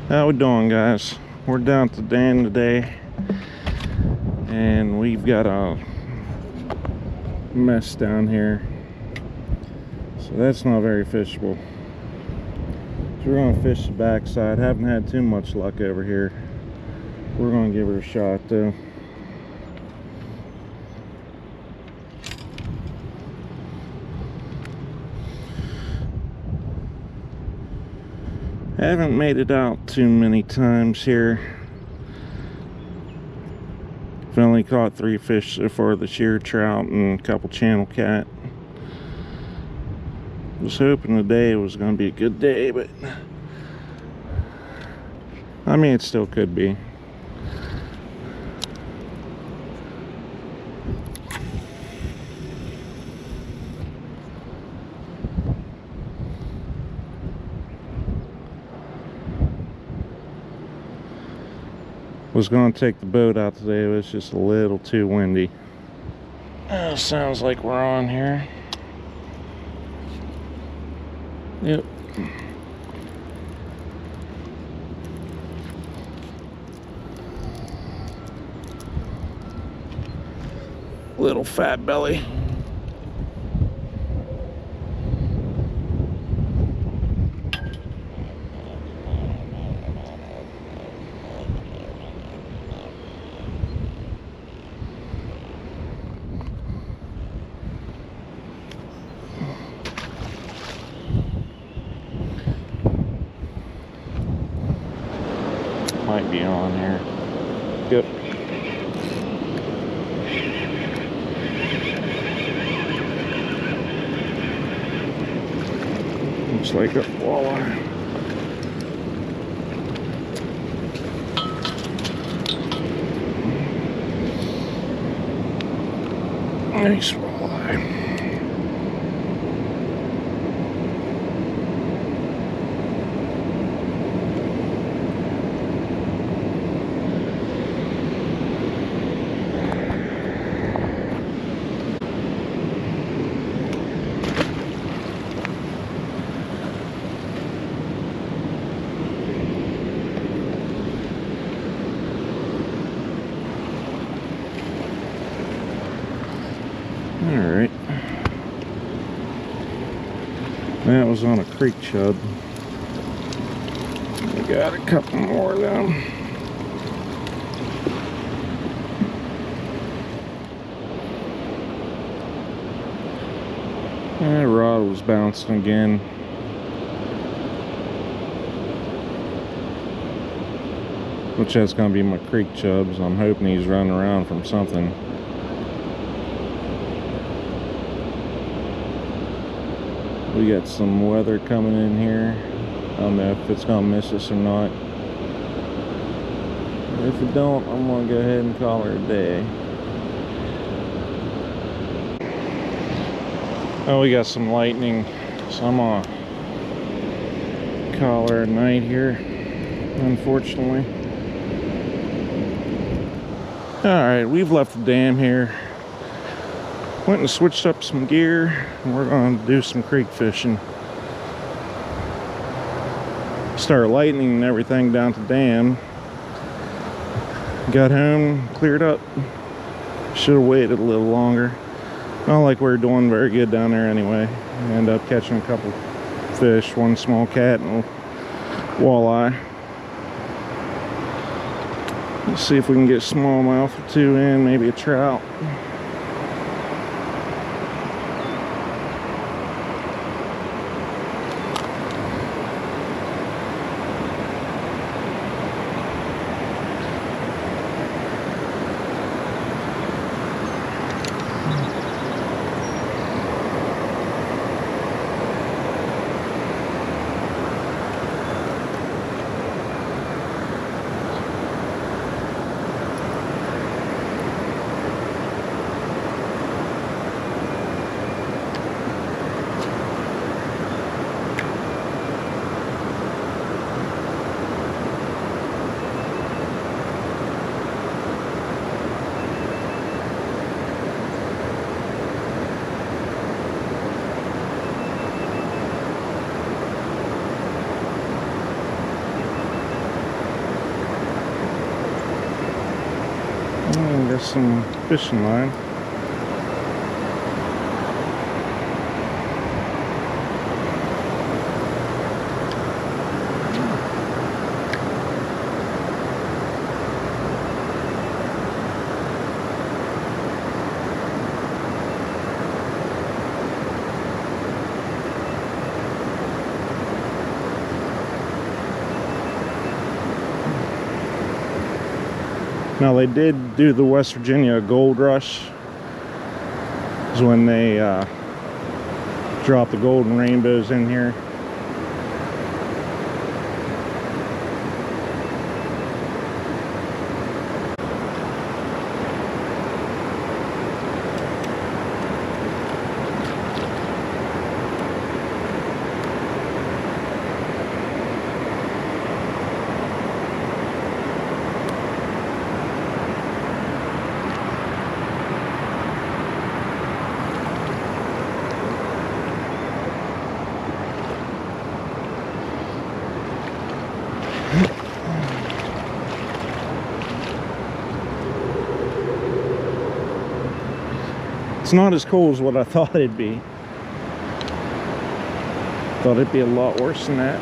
How we doing, guys? We're down at the dam today, and we've got a mess down here, so that's not very fishable. So we're gonna fish the backside. Haven't had too much luck over here. We're gonna give her a shot though. I haven't made it out too many times here. I've only caught 3 fish so far this year, trout and a couple channel cat. Was hoping today was going to be a good day, but I mean, it still could be. Was going to take the boat out today, but it's just a little too windy. Sounds like we're on here. Yep. Little fat belly. Might be on here. Yep. Looks like a walleye. Nice walleye. Alright. That was on a creek chub. We got a couple more of them. That rod was bouncing again. Which that's gonna be my creek chubs. I'm hoping he's running around from something. We got some weather coming in here. I don't know if it's gonna miss us or not. If it don't, I'm gonna go ahead and call her a day. Oh, we got some lightning, so I'm gonna call her a night here, unfortunately. Alright, we've left the dam here. Went and switched up some gear, and we're going to do some creek fishing. Started lightning and everything down to the dam. Got home, cleared up. Should have waited a little longer. Not like we were doing very good down there anyway. Ended up catching a couple fish, 1 small cat and a walleye. Let's see if we can get smallmouth or 2 in, maybe a trout. find us some fishing line. Now they did do the West Virginia gold rush. Is when they drop the golden rainbows in here. It's not as cold as what I thought it'd be. Thought it'd be a lot worse than that.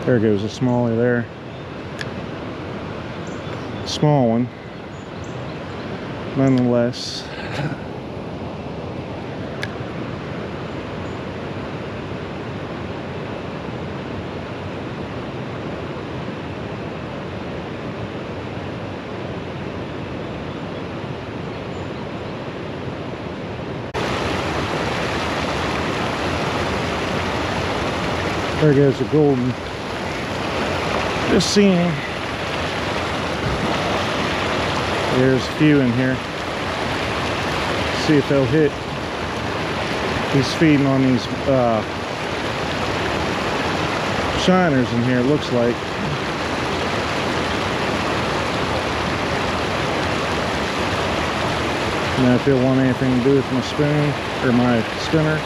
There goes a smallie there. Small one, nonetheless. There goes the golden. Just seeing him. There's a few in here. See if they'll hit. He's feeding on these shiners in here, it looks like. Now if it want anything to do with my spoon or my spinner.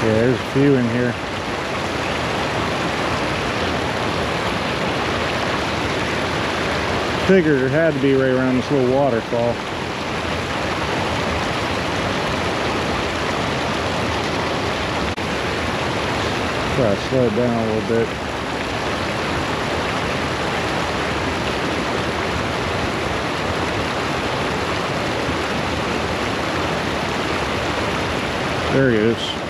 Yeah, there's a few in here. Figured it had to be right around this little waterfall. Try to slow it down a little bit. There he is.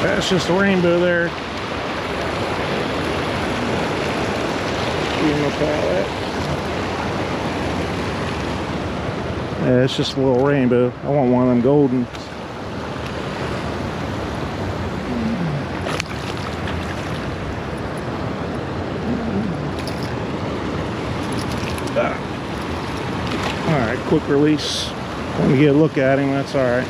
That's just a rainbow there. Give him a pallet. Yeah, it's just a little rainbow. I want one of them golden. Alright, quick release. Want to get a look at him, that's alright.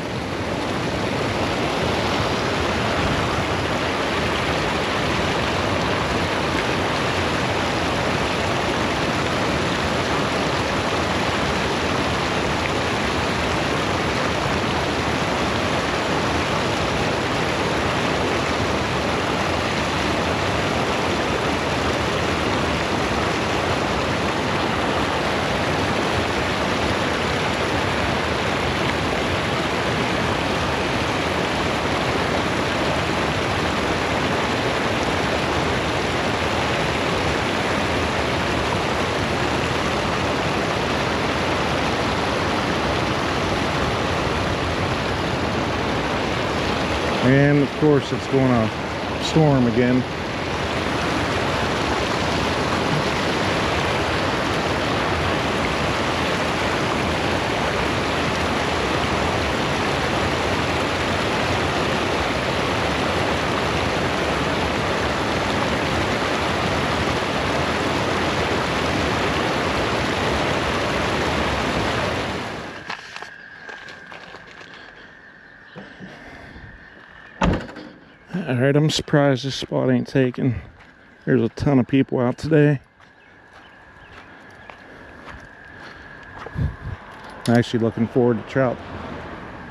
And of course it's going to storm again. Alright, I'm surprised this spot ain't taken. There's a ton of people out today. I'm actually looking forward to trout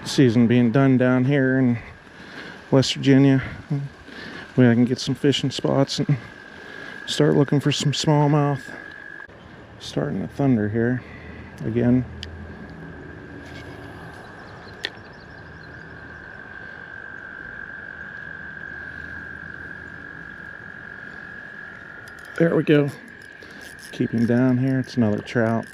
season being done down here in West Virginia, where I can get some fishing spots and start looking for some smallmouth. Starting to thunder here again. There we go. Keep him down here. It's another trout.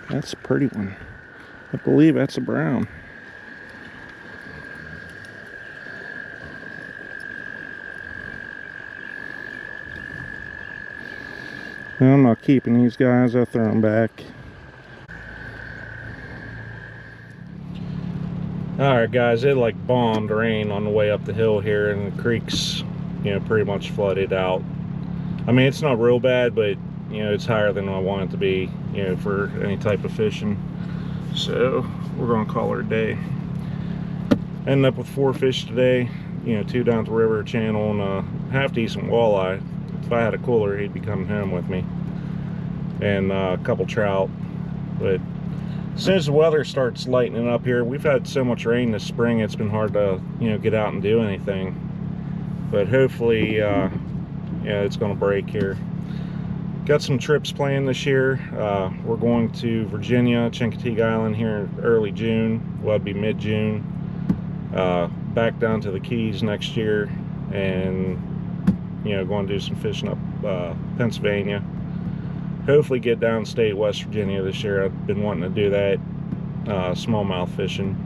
That's a pretty one. I believe that's a brown. Well, I'm not keeping these guys. I'll throw them back. Alright guys, it like bombed rain on the way up the hill here, and the creek's, you know, pretty much flooded out. I mean, it's not real bad, but you know, it's higher than I want it to be, you know, for any type of fishing. So we're gonna call her a day. Ended up with 4 fish today, you know, 2 down at the river channel and a half decent walleye. If I had a cooler, he'd be coming home with me, and a couple trout. But as soon as the weather starts lightening up here, we've had so much rain this spring, it's been hard to, you know, get out and do anything. But hopefully, yeah, it's gonna break here. Got some trips planned this year. We're going to Virginia, Chincoteague Island here in early June. Well, it'd be mid-June. Back down to the Keys next year, and you know, going to do some fishing up Pennsylvania. Hopefully get downstate West Virginia this year. I've been wanting to do that, smallmouth fishing,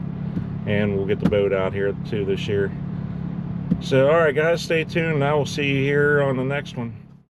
and we'll get the boat out here too this year. So, all right, guys, stay tuned. I will see you here on the next one.